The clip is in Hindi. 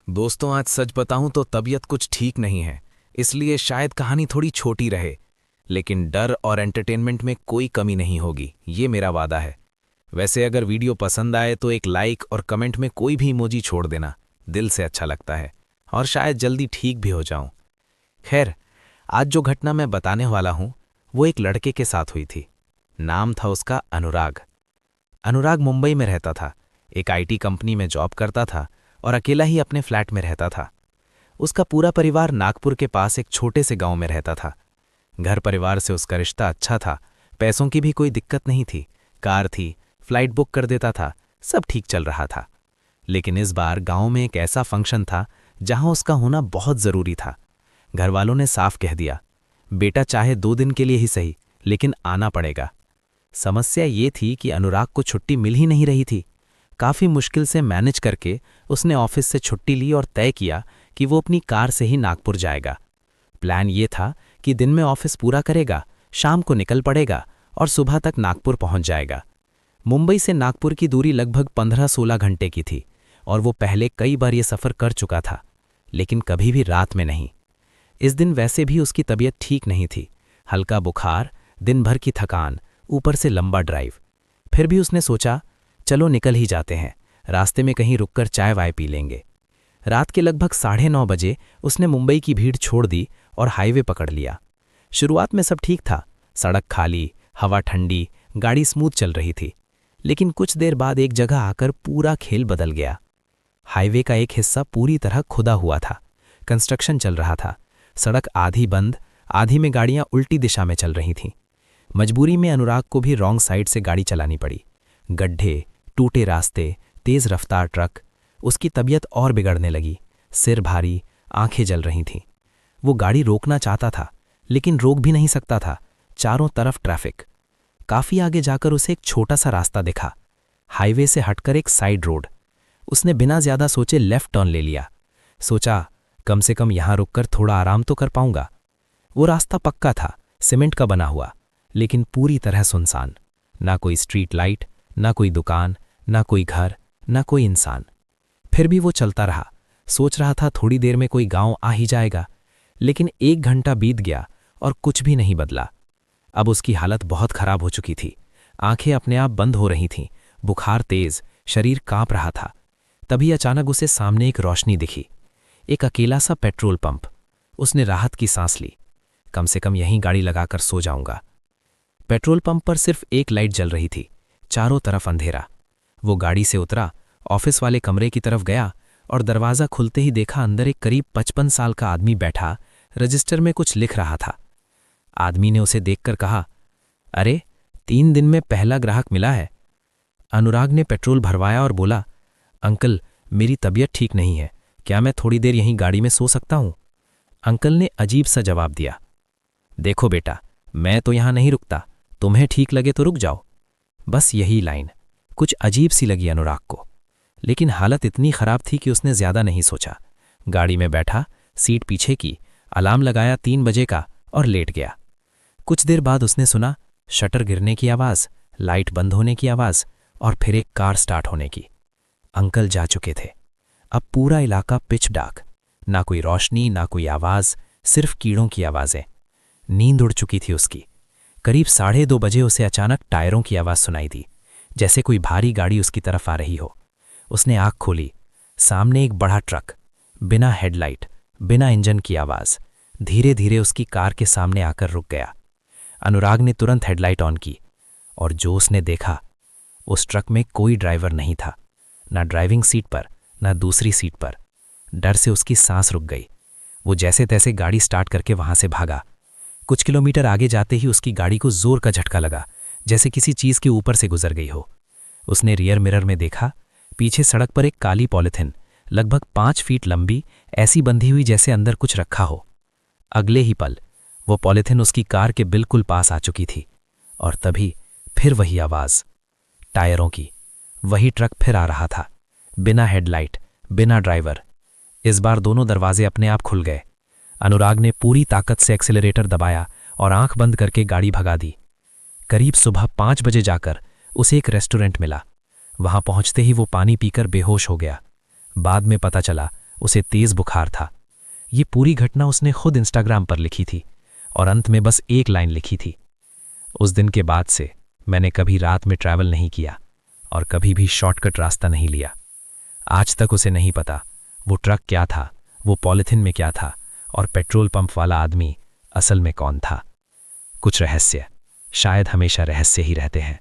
दोस्तों, आज सच बताऊं तो तबीयत कुछ ठीक नहीं है, इसलिए शायद कहानी थोड़ी छोटी रहे। लेकिन डर और एंटरटेनमेंट में कोई कमी नहीं होगी, ये मेरा वादा है। वैसे अगर वीडियो पसंद आए तो एक लाइक और कमेंट में कोई भी इमोजी छोड़ देना, दिल से अच्छा लगता है और शायद जल्दी ठीक भी हो जाऊं। खैर, आज जो घटना मैं बताने वाला हूं वो एक लड़के के साथ हुई थी। नाम था उसका अनुराग। अनुराग मुंबई में रहता था, एक आईटी कंपनी में जॉब करता था और अकेला ही अपने फ्लैट में रहता था। उसका पूरा परिवार नागपुर के पास एक छोटे से गांव में रहता था। घर परिवार से उसका रिश्ता अच्छा था, पैसों की भी कोई दिक्कत नहीं थी, कार थी, फ्लाइट बुक कर देता था, सब ठीक चल रहा था। लेकिन इस बार गांव में एक ऐसा फंक्शन था जहां उसका होना बहुत जरूरी था। घर वालों ने साफ कह दिया, बेटा चाहे 2 दिन के लिए ही सही, लेकिन आना पड़ेगा। समस्या ये थी कि अनुराग को छुट्टी मिल ही नहीं रही थी। काफी मुश्किल से मैनेज करके उसने ऑफिस से छुट्टी ली और तय किया कि वो अपनी कार से ही नागपुर जाएगा। प्लान ये था कि दिन में ऑफिस पूरा करेगा, शाम को निकल पड़ेगा और सुबह तक नागपुर पहुंच जाएगा। मुंबई से नागपुर की दूरी लगभग 15-16 घंटे की थी और वो पहले कई बार ये सफ़र कर चुका था, लेकिन कभी भी रात में नहीं। इस दिन वैसे भी उसकी तबीयत ठीक नहीं थी, हल्का बुखार, दिन भर की थकान, ऊपर से लंबा ड्राइव। फिर भी उसने सोचा, चलो निकल ही जाते हैं, रास्ते में कहीं रुककर चाय वाय पी लेंगे। रात के लगभग 9:30 बजे उसने मुंबई की भीड़ छोड़ दी और हाईवे पकड़ लिया। शुरुआत में सब ठीक था, सड़क खाली, हवा ठंडी, गाड़ी स्मूथ चल रही थी। लेकिन कुछ देर बाद एक जगह आकर पूरा खेल बदल गया। हाईवे का एक हिस्सा पूरी तरह खुदा हुआ था, कंस्ट्रक्शन चल रहा था। सड़क आधी बंद, आधी में गाड़ियां उल्टी दिशा में चल रही थीं। मजबूरी में अनुराग को भी रॉन्ग साइड से गाड़ी चलानी पड़ी। गड्ढे, टूटे रास्ते, तेज रफ्तार ट्रक। उसकी तबीयत और बिगड़ने लगी, सिर भारी, आंखें जल रही थीं। वो गाड़ी रोकना चाहता था, लेकिन रोक भी नहीं सकता था, चारों तरफ ट्रैफिक। काफी आगे जाकर उसे एक छोटा सा रास्ता दिखा, हाईवे से हटकर एक साइड रोड। उसने बिना ज्यादा सोचे लेफ्ट टर्न ले लिया। सोचा, कम से कम यहां रुककर थोड़ा आराम तो कर पाऊंगा। वो रास्ता पक्का था, सीमेंट का बना हुआ, लेकिन पूरी तरह सुनसान। ना कोई स्ट्रीट लाइट, ना कोई दुकान, ना कोई घर, ना कोई इंसान। फिर भी वो चलता रहा, सोच रहा था थोड़ी देर में कोई गांव आ ही जाएगा। लेकिन 1 घंटा बीत गया और कुछ भी नहीं बदला। अब उसकी हालत बहुत खराब हो चुकी थी, आंखें अपने आप बंद हो रही थीं, बुखार तेज, शरीर कांप रहा था। तभी अचानक उसे सामने एक रोशनी दिखी, एक अकेला सा पेट्रोल पंप। उसने राहत की सांस ली, कम से कम यहीं गाड़ी लगाकर सो जाऊंगा। पेट्रोल पंप पर सिर्फ एक लाइट जल रही थी, चारों तरफ अंधेरा। वो गाड़ी से उतरा, ऑफिस वाले कमरे की तरफ गया और दरवाज़ा खुलते ही देखा अंदर एक करीब 55 साल का आदमी बैठा रजिस्टर में कुछ लिख रहा था। आदमी ने उसे देखकर कहा, अरे 3 दिन में पहला ग्राहक मिला है। अनुराग ने पेट्रोल भरवाया और बोला, अंकल मेरी तबीयत ठीक नहीं है, क्या मैं थोड़ी देर यहीं गाड़ी में सो सकता हूं? अंकल ने अजीब सा जवाब दिया, देखो बेटा, मैं तो यहां नहीं रुकता, तुम्हें ठीक लगे तो रुक जाओ। बस यही लाइन कुछ अजीब सी लगी अनुराग को, लेकिन हालत इतनी खराब थी कि उसने ज्यादा नहीं सोचा। गाड़ी में बैठा, सीट पीछे की, अलार्म लगाया 3 बजे का और लेट गया। कुछ देर बाद उसने सुना शटर गिरने की आवाज़, लाइट बंद होने की आवाज़ और फिर एक कार स्टार्ट होने की। अंकल जा चुके थे। अब पूरा इलाका पिच डार्क, ना कोई रोशनी, ना कोई आवाज़, सिर्फ कीड़ों की आवाज़ें। नींद उड़ चुकी थी उसकी। करीब 2:30 बजे उसे अचानक टायरों की आवाज़ सुनाई दी, जैसे कोई भारी गाड़ी उसकी तरफ आ रही हो। उसने आँख खोली, सामने एक बड़ा ट्रक, बिना हेडलाइट, बिना इंजन की आवाज़, धीरे धीरे उसकी कार के सामने आकर रुक गया। अनुराग ने तुरंत हेडलाइट ऑन की और जो उसने देखा, उस ट्रक में कोई ड्राइवर नहीं था, ना ड्राइविंग सीट पर, ना दूसरी सीट पर। डर से उसकी सांस रुक गई। वो जैसे तैसे गाड़ी स्टार्ट करके वहां से भागा। कुछ किलोमीटर आगे जाते ही उसकी गाड़ी को जोर का झटका लगा, जैसे किसी चीज के ऊपर से गुजर गई हो। उसने रियर मिरर में देखा, पीछे सड़क पर एक काली पॉलिथिन, लगभग 5 फीट लंबी, ऐसी बंधी हुई जैसे अंदर कुछ रखा हो। अगले ही पल वो पॉलिथिन उसकी कार के बिल्कुल पास आ चुकी थी और तभी फिर वही आवाज, टायरों की। वही ट्रक फिर आ रहा था, बिना हेडलाइट, बिना ड्राइवर। इस बार दोनों दरवाजे अपने आप खुल गए। अनुराग ने पूरी ताकत से एक्सेलरेटर दबाया और आंख बंद करके गाड़ी भगा दी। करीब सुबह 5 बजे जाकर उसे एक रेस्टोरेंट मिला। वहां पहुंचते ही वो पानी पीकर बेहोश हो गया। बाद में पता चला उसे तेज बुखार था। ये पूरी घटना उसने खुद इंस्टाग्राम पर लिखी थी और अंत में बस एक लाइन लिखी थी, उस दिन के बाद से मैंने कभी रात में ट्रैवल नहीं किया और कभी भी शॉर्टकट रास्ता नहीं लिया। आज तक उसे नहीं पता वो ट्रक क्या था, वो पॉलिथिन में क्या था और पेट्रोल पंप वाला आदमी असल में कौन था। कुछ रहस्य शायद हमेशा रहस्य ही रहते हैं।